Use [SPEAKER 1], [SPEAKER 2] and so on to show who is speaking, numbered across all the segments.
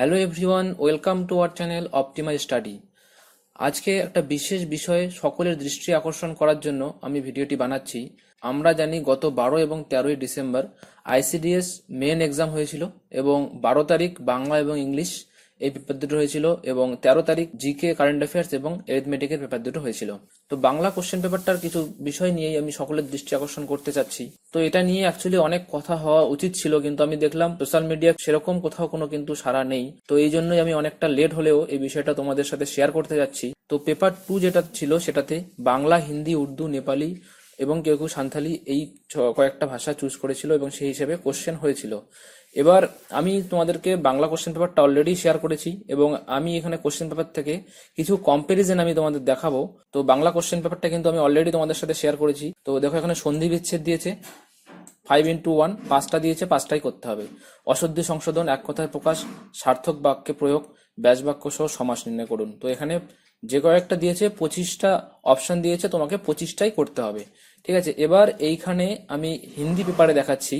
[SPEAKER 1] Hello everyone, welcome to our channel optimise study. আজকে একটা বিশেষ বিষয়ে সকলের দৃষ্টি আকর্ষণ করার জন্য আমি ভিডিওটি বানাচ্ছি। আমরা জানি গত 12 এবং 13ই ডিসেম্বর আইসিডিএস মেন এক্সাম হয়েছিল এবং 12 তারিখ বাংলা এবং ইংলিশ এই পেপার দুটো হয়েছিল এবং 13 তারিখ জিকে, কারেন্ট অ্যাফেয়ার্স এবং এরিথমেটিকের পেপার দুটো হয়েছিল। তো বাংলা কোশ্চেন পেপারটার কিছু বিষয় নিয়েই আমি সকলের দৃষ্টি আকর্ষণ করতে চাচ্ছি। তো এটা নিয়ে অ্যাকচুয়ালি অনেক কথা হওয়া উচিত ছিল, কিন্তু আমি দেখলাম সোশ্যাল মিডিয়া সেরকম কোথাও কোনো কিন্তু সাড়া নেই। তো এই জন্যই আমি অনেকটা লেট হলেও এই বিষয়টা তোমাদের সাথে শেয়ার করতে যাচ্ছি। তো পেপার 2 যেটা ছিল সেটাতে বাংলা, হিন্দি, উর্দু, নেপালি এবং কেউ কেউ সান্থালি এই কয়েকটা ভাষা চুজ করেছিল এবং সেই হিসেবে কোশ্চেন হয়েছিল। এবার আমি তোমাদেরকে বাংলা কোশ্চেন পেপারটা অলরেডি শেয়ার করেছি এবং আমি এখানে কোশ্চেন পেপার থেকে কিছু কম্পারিজন আমি তোমাদের দেখাবো। তো বাংলা কোশ্চেন পেপারটা কিন্তু আমি অলরেডি তোমাদের সাথে শেয়ার করেছি। তো দেখো, এখানে সন্ধি বিচ্ছেদ দিয়েছে 5x1, 5টা দিয়েছে, 5টাই করতে হবে। অশুদ্ধি সংশোধন, এক কথায় প্রকাশ, সার্থক বাক্যে প্রয়োগ, ব্যাস বাক্য সহ সমাস নির্ণয় করুন। তো এখানে যে কয়েকটা দিয়েছে 25টা অপশন দিয়েছে, তোমাকে 25টাই করতে হবে। ঠিক আছে, এবার এইখানে আমি হিন্দি পেপারে দেখাচ্ছি।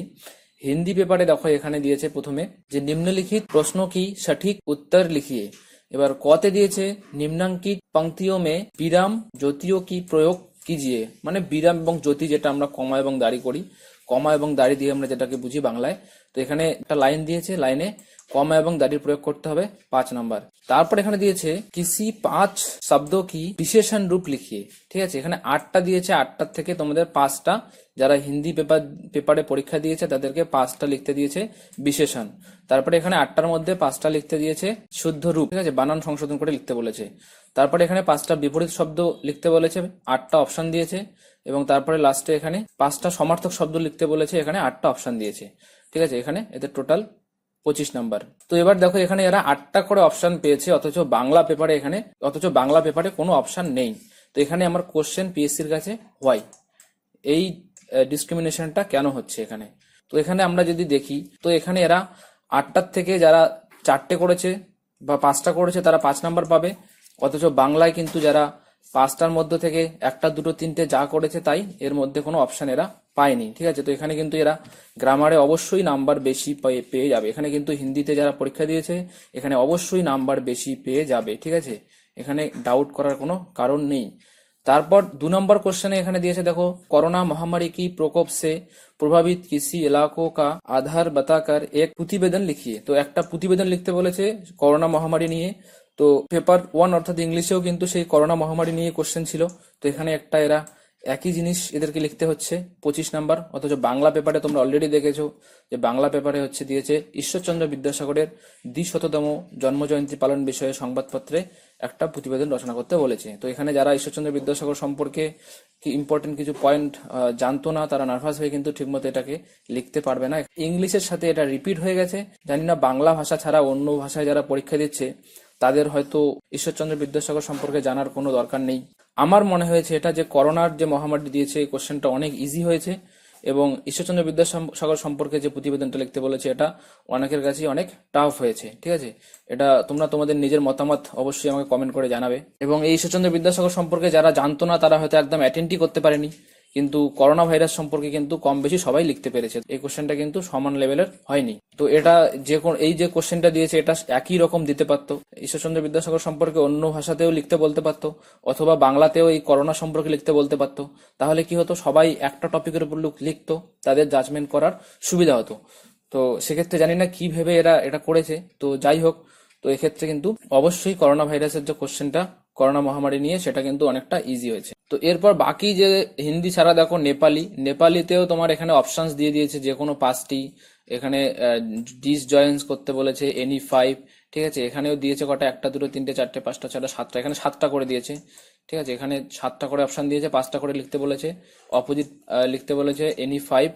[SPEAKER 1] হিন্দি পেপারে দেখো এখানে দিয়েছে প্রথমে যে নিম্নলিখিত প্রশ্ন কি সঠিক উত্তর লিখিয়ে। এবার কতে দিয়েছে নিম্নাঙ্কিত पंक्तियों में विराम ज्योतियों की प्रयोग कीजिए, মানে বিরাম এবং জ্যোতি, যেটা আমরা কমা এবং দাড়ি করি, কমা এবং দাড়ি দিয়ে আমরা যেটাকে বুঝি বাংলায়। তো এখানে একটা লাইন দিয়েছে, লাইনে কমা এবং দাড়ির প্রয়োগ করতে হবে 5 নাম্বার। তারপর এখানে দিয়েছে কিসি 5 শব্দों की विशेषण रूप लिखिए। ঠিক আছে, এখানে 8টা দিয়েছে, 8টার থেকে তোমাদের 5টা, যারা হিন্দি পেপারে পরীক্ষা দিয়েছে তাদেরকে 5টা লিখতে দিয়েছে বিশেষণ। তারপরে এখানে 8টার মধ্যে 5টা লিখতে দিয়েছে শুদ্ধ রূপ, ঠিক আছে, বানান সংশোধন করে লিখতে বলেছে। তারপরে এখানে 5টা বিপরীত শব্দ লিখতে বলেছে, 8টা অপশন দিয়েছে এবং তারপরে লাস্টে এখানে 5টা সমার্থক শব্দ লিখতে বলেছে, এখানে 8টা অপশন দিয়েছে। ঠিক আছে, এখানে এদের টোটাল 25 নাম্বার। তো এবার দেখো, এখানে এরা 8টা করে অপশন পেয়েছে, অথচ বাংলা পেপারে কোনো অপশন নেই। তো এখানে আমার কোশ্চেন পিএসসির কাছে হোয়াই, এই ডিসক্রিমিনেশনটা কেন হচ্ছে এখানে। তো এখানে আমরা যদি দেখি, তো এখানে এরা 8টার থেকে যারা 4টে করেছে বা 5টা করেছে তারা 5 নাম্বার পাবে, অথচ বাংলায় কিন্তু যারা 5টার মধ্যে থেকে 1টা, 2টো, 3টে যা করেছে তাই এর মধ্যে কোনো অপশন এরা পায়নি। ঠিক আছে, তো এখানে কিন্তু এরা গ্রামারে অবশ্যই নাম্বার বেশি পেয়ে যাবে। এখানে কিন্তু হিন্দিতে যারা পরীক্ষা দিয়েছে এখানে অবশ্যই নাম্বার বেশি পেয়ে যাবে। ঠিক আছে, এখানে ডাউট করার কোনো কারণ নেই। তারপর 2 নম্বর क्वेश्चन এখানে দিয়েছে, দেখো, कोरोना महामारी की प्रकोप से प्रभावित किसी इलाकों का आधार बताकर एक प्रतिवेदन लिखिए। তো একটা প্রতিবেদন লিখতে বলেছে করোনা মহামারী নিয়ে। তো পেপার 1 অর্থাৎ ইংলিশেও কিন্তু সেই করোনা মহামারী নিয়ে কোশ্চেন ছিল। তো এখানে একটা এরা একই জিনিস এদেরকে লিখতে হচ্ছে 25 নাম্বার। অথচ বাংলা পেপারে তোমরা অলরেডি দেখেছো যে বাংলা পেপারে হচ্ছে দিয়েছে ঈশ্বরচন্দ্র বিদ্যাসাগরের 200তম জন্মজয়ন্তী পালন বিষয়ে সংবাদপত্রে একটা প্রতিবেদন রচনা করতে বলেছে। তো এখানে যারা ঈশ্বরচন্দ্র বিদ্যাসাগর সম্পর্কে কি ইম্পর্টেন্ট কিছু পয়েন্ট জানতো না, তারা নার্ভাস হয়ে কিন্তু ঠিকমতো এটাকে লিখতে পারবে না। ইংলিশের সাথে এটা রিপিট হয়ে গেছে। জানি না বাংলা ভাষা ছাড়া অন্য ভাষায় যারা পরীক্ষা দিচ্ছে তাদের হয়তো ঈশ্বরচন্দ্র বিদ্যাসাগর সম্পর্কে জানার কোনো দরকার নেই। আমার মনে হয়েছে এটা যে করোনার যে মহামারী দিয়েছে এই কোশ্চেনটা অনেক ইজি হয়েছে এবং ঈশ্বরচন্দ্র বিদ্যাসাগর সম্পর্কে যে প্রতিবেদনটা লিখতে বলেছে এটা অনেকের কাছেই অনেক টাফ হয়েছে। ঠিক আছে, এটা তোমরা তোমাদের নিজের মতামত অবশ্যই আমাকে কমেন্ট করে জানাবে। এবং এই ঈশ্বরচন্দ্র বিদ্যাসাগর সম্পর্কে যারা জানতো না তারা হয়তো একদম অ্যাটেন্ডই করতে পারেনি, কিন্তু করোনা ভাইরাস সম্পর্কে কিন্তু কম বেশি সবাই লিখতে পেরেছে। এই কোশ্চেনটা কিন্তু সমান লেভেলের হয়নি। তো এটা এই যে কোশ্চেনটা দিয়েছে এটা একই রকম দিতে পারতো, ঈশ্বরচন্দ্র বিদ্যাসাগর সম্পর্কে অন্য ভাষাতেও লিখতে বলতে পারতো অথবা বাংলাতেও এই করোনা সম্পর্কে লিখতে বলতে পারতো। তাহলে কি হতো, সবাই একটা টপিকের উপর লিখতো, তাদের জাজমেন্ট করার সুবিধা হতো। তো সেক্ষেত্রে জানি না কি ভেবে এরা এটা করেছে। তো যাই হোক, তো এক্ষেত্রে কিন্তু অবশ্যই করোনা ভাইরাসের যে কোশ্চেনটা করোনা মহামারী নিয়ে সেটা কিন্তু অনেকটা ইজি হয়েছে। তো এরপর বাকি যে হিন্দি ছাড়া দেখো নেপালিতেও তোমার এখানে অপশনস দিয়ে দিয়েছে যে কোনো 5টি। এখানে ডিসজয়েন্স করতে বলেছে any5। ঠিক আছে, এখানেও দিয়েছে কটা, 1টা, 2টো, 3টে, 4টে, 5টা, 6টা, 7টা, এখানে 7টা করে দিয়েছে। ঠিক আছে, এখানে 7টা করে অপশন দিয়েছে, 5টা করে লিখতে বলেছে, অপোজিট লিখতে বলেছে any5।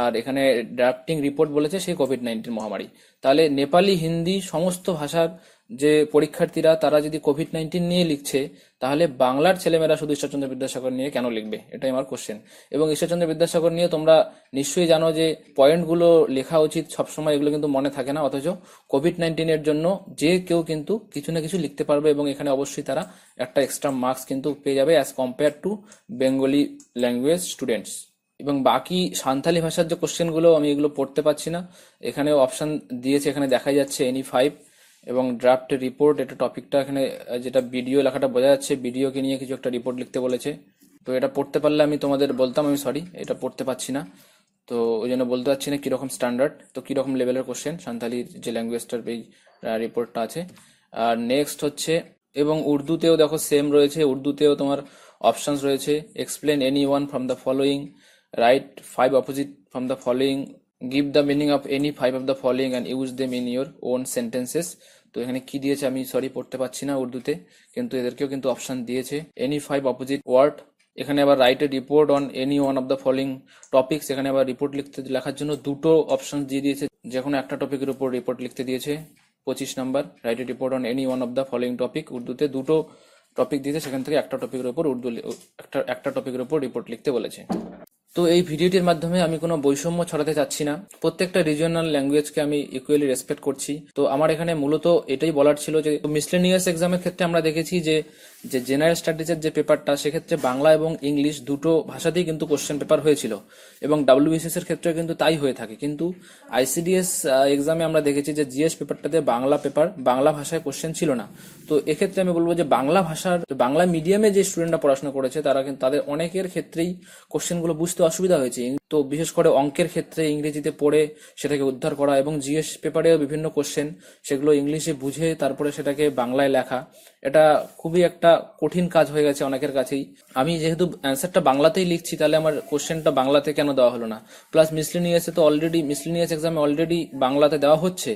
[SPEAKER 1] আর এখানে ড্রাফটিং রিপোর্ট বলেছে সেই কোভিড-19 মহামারী। তাহলে নেপালি, হিন্দি সমস্ত ভাষার যে পরীক্ষার্থীরা তারা যদি কোভিড-19 নিয়ে লিখছে, তাহলে বাংলার ছেলেমেয়েরা শুধু ঈশ্বরচন্দ্র বিদ্যাসাগর নিয়ে কেন লিখবে, এটাই আমার কোশ্চেন। এবং ঈশ্বরচন্দ্র বিদ্যাসাগর নিয়ে তোমরা নিশ্চয়ই জানো যে পয়েন্টগুলো লেখা উচিত সবসময়, এগুলো কিন্তু মনে থাকে না। অথচ কোভিড-19 জন্য যে কেউ কিন্তু কিছু না কিছু লিখতে পারবে এবং এখানে অবশ্যই তারা একটা এক্সট্রা মার্কস কিন্তু পেয়ে যাবে as compare to Bengali language students. এবং বাকি সান্থালি ভাষার যে কোশ্চেনগুলো আমি এগুলো পড়তে পারছি না, এখানেও অপশন দিয়েছে, এখানে দেখা যাচ্ছে any5। এবং ড্রাফট রিপোর্ট, এটা টপিকটা এখানে যেটা ভিডিও লেখাটা বোঝা যাচ্ছে, ভিডিওকে নিয়ে কিছু একটা রিপোর্ট লিখতে বলেছে। তো এটা পড়তে পারলে আমি তোমাদের বলতাম, আমি সরি এটা পড়তে পারছি না, তো ওই জন্য বলতে পারছি না কীরকম স্ট্যান্ডার্ড, তো কীরকম লেভেলের কোশ্চেন সাঁওতালির যে ল্যাঙ্গুয়েজটার এই রিপোর্টটা আছে। আর নেক্সট হচ্ছে, এবং উর্দুতেও দেখো সেম রয়েছে, উর্দুতেও তোমার অপশনস রয়েছে, explain any one from the following, right 5 opposite from the following, give the meaning of any 5 of the following and use them in your own sentences. তো এখানে কি দিয়েছে আমি সরি পড়তে পারছি না উর্দুতে, কিন্তু এদেরকেও কিন্তু অপশন দিয়েছে, এনি 5 অপোজিট ওয়ার্ড। এখানে আবার write a report on any one of the following topics, এখানে আবার রিপোর্ট লেখার জন্য দুটো অপশন দিয়ে দিয়েছে, যে কোনো একটা টপিকের উপর রিপোর্ট লিখতে দিয়েছে। 25 number, write a report on any one of the following topic, উর্দুতে দুটো টপিক দিয়েছে, সেখান থেকে একটা টপিকের উপর একটা টপিকের উপর রিপোর্ট লিখতে বলেছে। তো এই ভিডিওটির মাধ্যমে আমি কোনো বৈষম্য ছড়াতে চাচ্ছি না, প্রত্যেকটা রিজিওনাল ল্যাঙ্গুয়েজকে আমি ইকুয়ালি রেসপেক্ট করছি। তো আমার এখানে মূলত এটাই বলার ছিল যে মিসলেনিয়াস এক্সামের ক্ষেত্রে আমরা দেখেছি যে জেনারেল স্টাডিজের যে পেপারটা, সেক্ষেত্রে বাংলা এবং ইংলিশ দুটো ভাষাতেই কিন্তু কোশ্চেন পেপার হয়েছিল, এবং ডাব্লিউবিসিএস এর ক্ষেত্রে কিন্তু তাই হয়ে থাকে। কিন্তু আইসিডিএস এক্সামে আমরা দেখেছি যে জিএস পেপারটাতে বাংলা ভাষায় কোশ্চেন ছিল না। তো এক্ষেত্রে আমি বলবো যে বাংলা মিডিয়ামে যে স্টুডেন্টরা পড়াশোনা করেছে তারা কিন্তু তাদের অনেকের ক্ষেত্রেই কোশ্চেনগুলো বুঝতে অসুবিধা হয়েছে। তো বিশেষ করে অঙ্কের ক্ষেত্রে ইংরেজিতে পড়ে সেটাকে উদ্ধার করা, এবং জিএস পেপারেও বিভিন্ন কোশ্চেন সেগুলো ইংলিশে বুঝে তারপরে সেটাকে বাংলায় লেখা, এটা খুবই একটা কঠিন কাজ হয়ে গেছে অনেকের কাছেই। আমি যেহেতু অ্যান্সারটা বাংলাতেই লিখছি, তাহলে আমার কোশ্চেনটা বাংলাতে কেন দেওয়া হলো না? প্লাস মিসলেনিয়াস এক্সামে অলরেডি বাংলাতে দেওয়া হচ্ছে,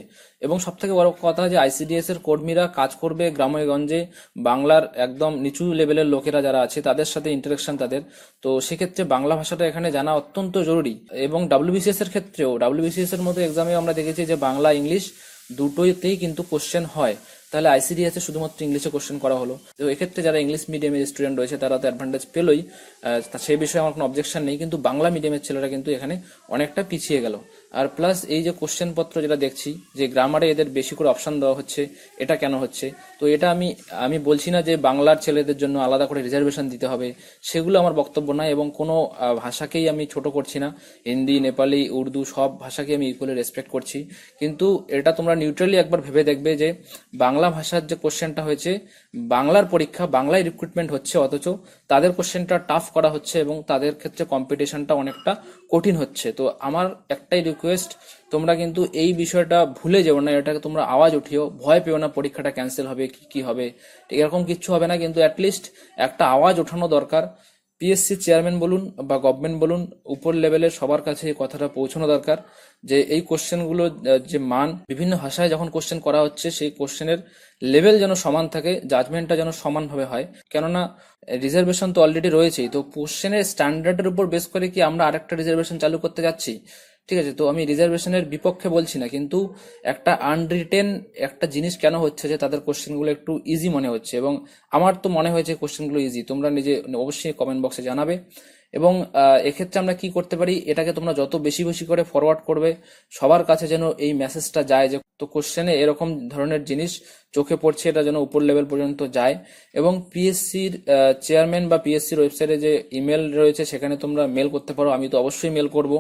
[SPEAKER 1] এবং সব থেকে বড় কথা যে আইসিডিএস এর কর্মীরা কাজ করবে গ্রামে গঞ্জে, বাংলার একদম নিচু লেভেলের লোকেরা যারা আছে তাদের সাথে ইন্টারাকশন তাদের, তো সেক্ষেত্রে বাংলা ভাষাটা এখানে জানা অত্যন্ত জরুরি। এবং ডাব্লিউবিসিএস এর ক্ষেত্রেও, ডাব্লিউবিসিএস এর মতো এক্সামে আমরা দেখেছি যে বাংলা ইংলিশ দুটোতেই কিন্তু কোশ্চেন হয়, তাহলে আইসিডিএস এ শুধুমাত্র ইংলিশে কোশ্চেন করা হলো। তো এক্ষেত্রে যারা ইংলিশ মিডিয়ামের স্টুডেন্ট রয়েছে তারা তো অ্যাডভান্টেজ পেলই, সেই বিষয়ে আমার কোনো অবজেকশন নেই, কিন্তু বাংলা মিডিয়ামের ছেলেরা কিন্তু এখানে অনেকটা পিছিয়ে গেল। আর প্লাস এই যে কোশ্চেন পত্র যেটা দেখছি যে গ্রামারে এদের বেশি করে অপশন দেওয়া হচ্ছে, এটা কেন হচ্ছে? তো এটা আমি বলছি না যে বাংলার ছেলেদের জন্য আলাদা করে রিজার্ভেশন দিতে হবে, সেগুলো আমার বক্তব্য নয়, এবং কোনো ভাষাকেই আমি ছোট করছি না, হিন্দি, নেপালি, উর্দু সব ভাষাকে আমি ইকুয়ালি রেসপেক্ট করছি। কিন্তু এটা তোমরা নিউট্রালি একবার ভেবে দেখবে যে বাংলা ভাষার যে কোশ্চেনটা হয়েছে, বাংলার পরীক্ষা, বাংলায় রিক্রুটমেন্ট হচ্ছে, অথচ তাদের কোশ্চেনটা টাফ করা হচ্ছে এবং তাদের ক্ষেত্রে কম্পিটিশনটা অনেকটা কঠিন হচ্ছে। তো আমার একটাই রিকোয়েস্ট, তোমরা কিন্তু এই বিষয়টা ভুলে যেও না, এটাকে তোমরা আওয়াজ উঠিও, ভয় পেও না পরীক্ষাটা ক্যান্সেল হবে কি হবে, ঠিক এরকম কিচ্ছু হবে না, কিন্তু অ্যাটলিস্ট একটা আওয়াজ ওঠানো দরকার। পিএসসি চেয়ারম্যান বলুন বা গভর্নমেন্ট বলুন, উপর লেভেলের সবার কাছে এই কথাটা পৌঁছানো দরকার যে এই কোশ্চেনগুলো যে মান, বিভিন্ন ভাষায় যখন কোশ্চেন করা হচ্ছে সেই কোশ্চেনের লেভেল যেন সমান থাকে, জাজমেন্টটা যেন সমানভাবে হয়। কেননা রিজার্ভেশন তো অলরেডি রয়েছেই, তো কোশ্চেনের স্ট্যান্ডার্ডের উপর বেস করে কি আমরা আরেকটা রিজার্ভেশন চালু করতে যাচ্ছি? ঠিক আছে, তো আমি রিজার্ভেশনের বিপক্ষে বলছি না, কিন্তু একটা আনরিটেন একটা জিনিস কেন হচ্ছে যে তাদের কোশ্চেনগুলো একটু ইজি মনে হচ্ছে, এবং আমার তো মনে হয়েছে কোশ্চেনগুলো ইজি। তোমরা নিজে অবশ্যই কমেন্ট বক্সে জানাবে। এবং এক্ষেত্রে আমরা কি করতে পারি, এটাকে তোমরা যত বেশি বেশি করে ফরওয়ার্ড করবে, সবার কাছে যেন এই মেসেজটা যায় যে তো কোশ্চেনে এরকম ধরনের জিনিস চোখে পড়ছে, এটা যেন উপর লেভেল পর্যন্ত যায়। এবং পিএসসির চেয়ারম্যান বা পিএসসির ওয়েবসাইটে যে ইমেল রয়েছে সেখানে তোমরা মেল করতে পারো, আমি তো অবশ্যই মেল করব।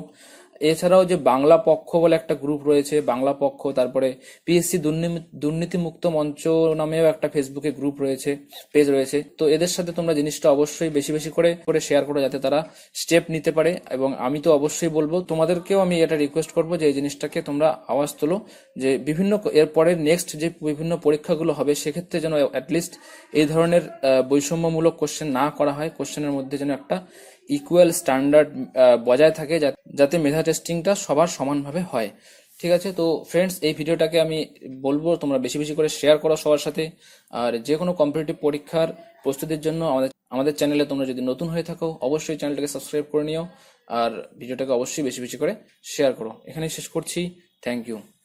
[SPEAKER 1] এছাড়াও যে বাংলা পক্ষ বলে একটা গ্রুপ রয়েছে, বাংলা পক্ষ, তারপরে পিএসসি দুর্নীতি মুক্ত মঞ্চ নামেও একটা ফেসবুকে গ্রুপ রয়েছে, পেজ রয়েছে, তো এদের সাথে তোমরা জিনিসটা অবশ্যই বেশি বেশি করে শেয়ার করো যাতে তারা স্টেপ নিতে পারে। এবং আমি তো অবশ্যই বলবো, তোমাদেরকেও আমি এটা রিকোয়েস্ট করবো যে এই জিনিসটাকে তোমরা আওয়াজ তোলো, যে বিভিন্ন এরপরে নেক্সট যে বিভিন্ন পরীক্ষাগুলো হবে সেক্ষেত্রে যেন অ্যাটলিস্ট এই ধরনের বৈষম্যমূলক কোশ্চেন না করা হয়, কোশ্চেনের মধ্যে যেন একটা ইকুয়াল স্ট্যান্ডার্ড বজায় থাকে, যাতে মেধা টেস্টিংটা সবার সমানভাবে হয়। ঠিক আছে, তো ফ্রেন্ডস, এই ভিডিওটাকে আমি বলবো তোমরা বেশি বেশি করে শেয়ার করো সবার সাথে। আর যে কোনো কম্পিটিটিভ পরীক্ষার প্রস্তুতির জন্য আমাদের চ্যানেলে তোমরা যদি নতুন হয়ে থাকো, অবশ্যই চ্যানেলটাকে সাবস্ক্রাইব করে নিও, আর ভিডিওটাকে অবশ্যই বেশি বেশি করে শেয়ার করো। এখানেই শেষ করছি। Thank you.